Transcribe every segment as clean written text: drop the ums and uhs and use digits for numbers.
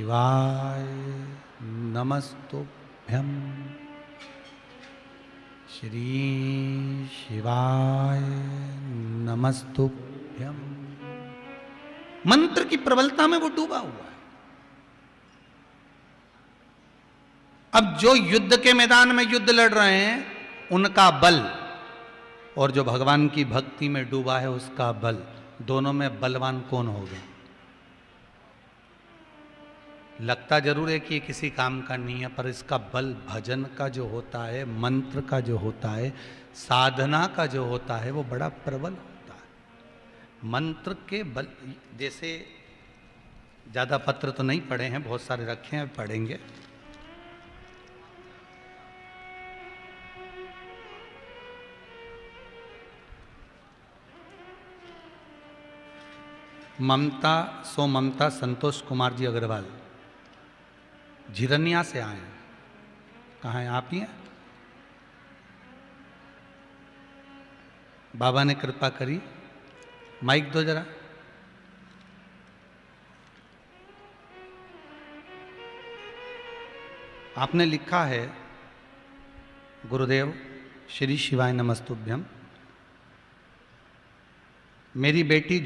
शिवाय नमस्तुभ्यं। श्री शिवाय नमस्तुभ्यं। मंत्र की प्रबलता में वो डूबा हुआ है। अब जो युद्ध के मैदान में युद्ध लड़ रहे हैं उनका बल और जो भगवान की भक्ति में डूबा है उसका बल, दोनों में बलवान कौन होगा? लगता जरूर है कि ये किसी काम का नहीं है, पर इसका बल भजन का जो होता है, मंत्र का जो होता है, साधना का जो होता है, वो बड़ा प्रबल होता है। मंत्र के बल जैसे, ज़्यादा पत्र तो नहीं पढ़े हैं, बहुत सारे रखे हैं, पढ़ेंगे। ममता संतोष कुमार जी अग्रवाल झिरनिया से आए हैं। कहाँ हैं? आप ही हैं? बाबा ने कृपा करी, माइक दो जरा। आपने लिखा है, गुरुदेव श्री शिवाय नमस्तुभ्यम। मेरी बेटी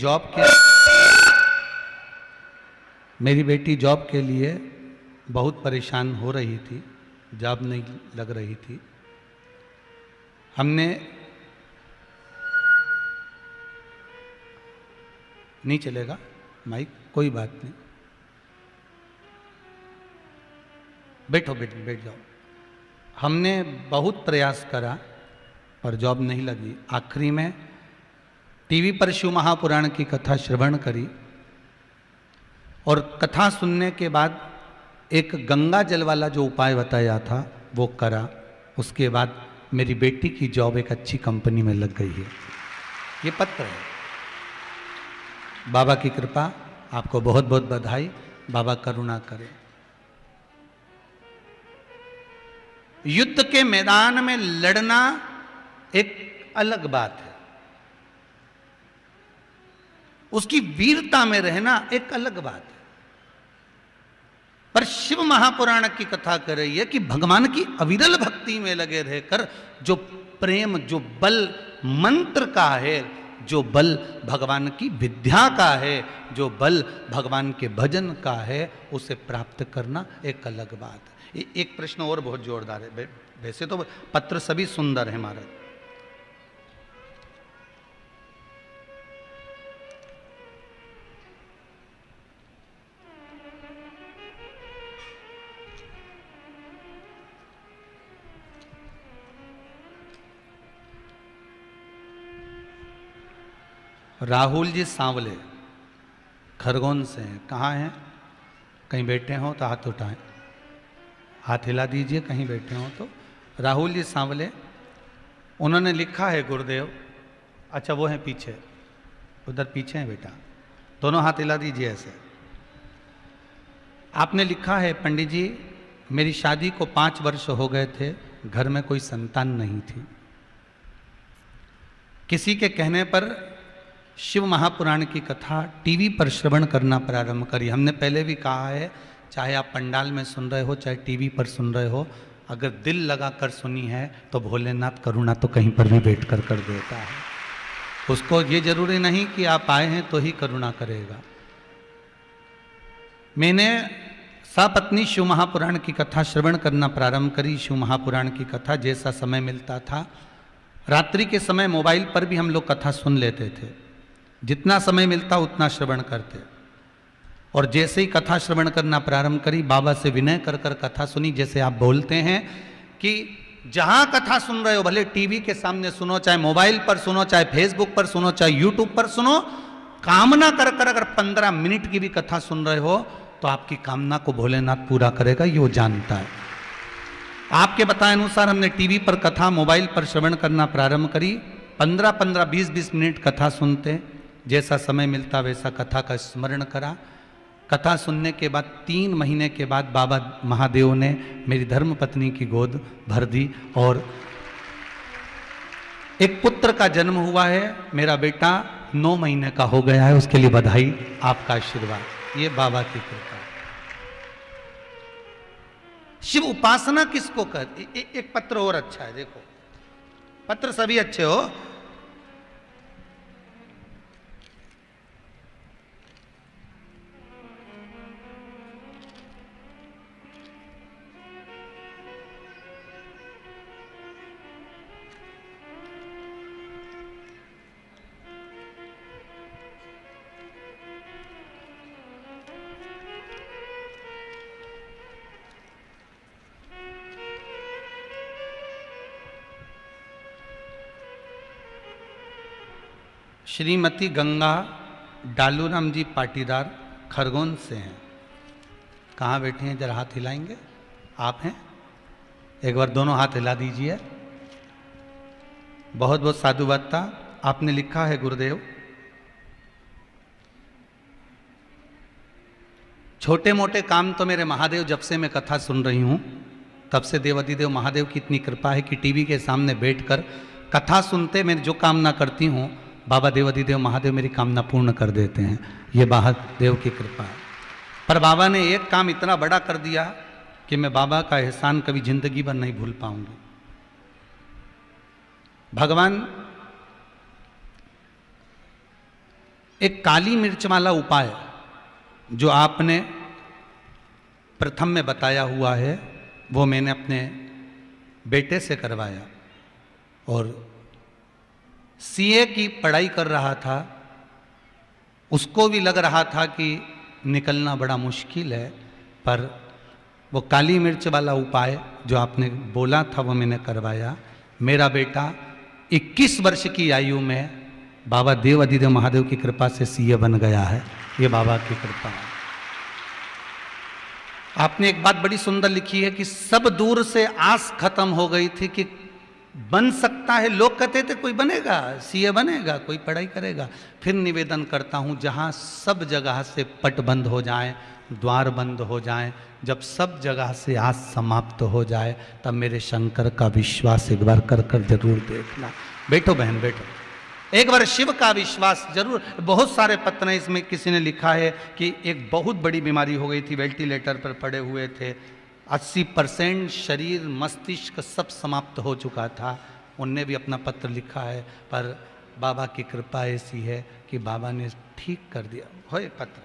जॉब के लिए बहुत परेशान हो रही थी, जॉब नहीं लग रही थी। हमने नहीं चलेगा माइक, कोई बात नहीं, बैठ जाओ। हमने बहुत प्रयास करा पर जॉब नहीं लगी। आखिरी में टीवी पर शिव महापुराण की कथा श्रवण करी और कथा सुनने के बाद एक गंगा जल वाला जो उपाय बताया था वो करा। उसके बाद मेरी बेटी की जॉब एक अच्छी कंपनी में लग गई है। ये पत्र है। बाबा की कृपा, आपको बहुत बहुत बधाई। बाबा करुणा करें। युद्ध के मैदान में लड़ना एक अलग बात है, उसकी वीरता में रहना एक अलग बात है। पर शिव महापुराण की कथा कर रही है कि भगवान की अविरल भक्ति में लगे रहकर जो प्रेम, जो बल मंत्र का है, जो बल भगवान की विद्या का है, जो बल भगवान के भजन का है, उसे प्राप्त करना एक अलग बात है। एक प्रश्न और बहुत जोरदार है। वैसे तो पत्र सभी सुंदर है महाराज। राहुल जी सांवले खरगोन से हैं। कहाँ हैं? कहीं बैठे हो तो हाथ उठाएं, हाथ हिला दीजिए कहीं बैठे हो तो। राहुल जी सांवले, उन्होंने लिखा है गुरुदेव, अच्छा वो हैं पीछे, उधर पीछे हैं बेटा, दोनों हाथ हिला दीजिए ऐसे। आपने लिखा है, पंडित जी मेरी शादी को 5 वर्ष हो गए थे, घर में कोई संतान नहीं थी। किसी के कहने पर शिव महापुराण की कथा टीवी पर श्रवण करना प्रारंभ करी। हमने पहले भी कहा है, चाहे आप पंडाल में सुन रहे हो चाहे टीवी पर सुन रहे हो, अगर दिल लगा कर सुनी है तो भोलेनाथ करुणा तो कहीं पर भी बैठ कर देता है। उसको ये जरूरी नहीं कि आप आए हैं तो ही करुणा करेगा। मैंने सपत्नी शिव महापुराण की कथा श्रवण करना प्रारंभ करी। शिव महापुराण की कथा जैसा समय मिलता था, रात्रि के समय मोबाइल पर भी हम लोग कथा सुन लेते थे। जितना समय मिलता उतना श्रवण करते। और जैसे ही कथा श्रवण करना प्रारंभ करी, बाबा से विनय कर कर कथा सुनी। जैसे आप बोलते हैं कि जहां कथा सुन रहे हो, भले टीवी के सामने सुनो, चाहे मोबाइल पर सुनो, चाहे फेसबुक पर सुनो, चाहे यूट्यूब पर सुनो, कामना कर कर अगर 15 मिनट की भी कथा सुन रहे हो तो आपकी कामना को भोलेनाथ पूरा करेगा, ये वो जानता है। आपके बताए अनुसार हमने टीवी पर कथा, मोबाइल पर श्रवण करना प्रारंभ करी। 15-15, 20-20 मिनट कथा सुनते, जैसा समय मिलता वैसा कथा का स्मरण करा। कथा सुनने के बाद 3 महीने के बाद बाबा महादेव ने मेरी धर्म पत्नी की गोद भर दी और एक पुत्र का जन्म हुआ है। मेरा बेटा 9 महीने का हो गया है, उसके लिए बधाई, आपका आशीर्वाद, ये बाबा की कृपा। शिव उपासना किसको कहते? एक पत्र और अच्छा है, देखो पत्र सभी अच्छे हो। श्रीमती गंगा डालूराम जी पाटीदार खरगोन से हैं। कहाँ बैठे हैं, जरा हाथ हिलाएंगे? आप हैं? एक बार दोनों हाथ हिला दीजिए। बहुत बहुत साधुवादता। आपने लिखा है गुरुदेव, छोटे मोटे काम तो मेरे महादेव, जब से मैं कथा सुन रही हूँ तब से देवाधिदेव महादेव की इतनी कृपा है कि टीवी के सामने बैठकर कथा सुनते मैं जो कामना करती हूँ बाबा देवाधिदेव महादेव मेरी कामना पूर्ण कर देते हैं। ये महादेव की कृपा है। पर बाबा ने एक काम इतना बड़ा कर दिया कि मैं बाबा का एहसान कभी जिंदगी भर नहीं भूल पाऊंगी। भगवान एक काली मिर्च वाला उपाय जो आपने प्रथम में बताया हुआ है वो मैंने अपने बेटे से करवाया, और सीए की पढ़ाई कर रहा था, उसको भी लग रहा था कि निकलना बड़ा मुश्किल है, पर वो काली मिर्च वाला उपाय जो आपने बोला था वो मैंने करवाया। मेरा बेटा 21 वर्ष की आयु में बाबा देव अधिदेव महादेव की कृपा से सीए बन गया है। ये बाबा की कृपा है। आपने एक बात बड़ी सुंदर लिखी है कि सब दूर से आस खत्म हो गई थी कि बन सकता है। लोग कहते थे कोई बनेगा, सीए बनेगा, कोई पढ़ाई करेगा। फिर निवेदन करता हूं जहां सब जगह से पट बंद हो जाए, द्वार बंद हो जाए, जब सब जगह से आस समाप्त हो जाए, तब मेरे शंकर का विश्वास एक बार कर कर जरूर देखना। बैठो बहन बैठो, एक बार शिव का विश्वास जरूर। बहुत सारे पत्र हैं, इसमें किसी ने लिखा है कि एक बहुत बड़ी बीमारी हो गई थी, वेंटिलेटर पर पड़े हुए थे, 80% शरीर मस्तिष्क सब समाप्त हो चुका था। उनने भी अपना पत्र लिखा है, पर बाबा की कृपा ऐसी है कि बाबा ने ठीक कर दिया। हो एक पत्र,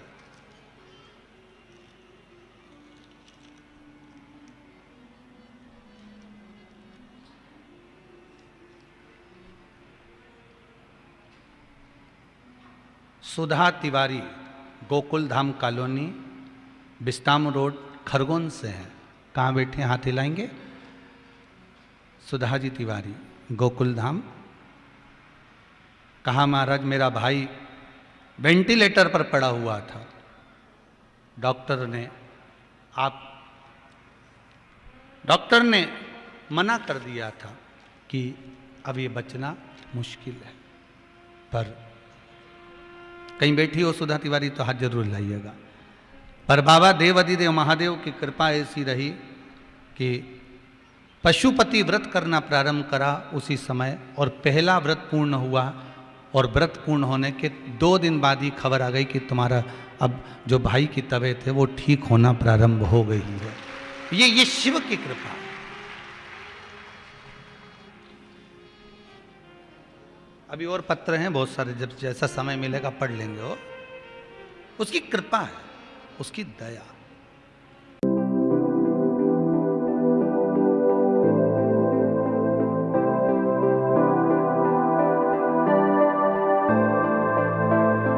सुधा तिवारी, गोकुल धाम कॉलोनी, बिस्ताम रोड, खरगोन से हैं। कहाँ बैठे हैं, हाथ हिलाएंगे? सुधा जी तिवारी, गोकुल धाम। कहा महाराज मेरा भाई वेंटिलेटर पर पड़ा हुआ था, डॉक्टर ने मना कर दिया था कि अब ये बचना मुश्किल है। पर कहीं बैठी हो सुधा तिवारी तो हाथ जरूर लाइएगा। पर बाबा देव अधिदेव महादेव की कृपा ऐसी रही कि पशुपति व्रत करना प्रारंभ करा उसी समय, और पहला व्रत पूर्ण हुआ, और व्रत पूर्ण होने के 2 दिन बाद ही खबर आ गई कि तुम्हारा अब जो भाई की तबीयत है वो ठीक होना प्रारंभ हो गई है। ये शिव की कृपा है। अभी और पत्र हैं बहुत सारे, जब जैसा समय मिलेगा पढ़ लेंगे। और उसकी कृपा है, उसकी दया।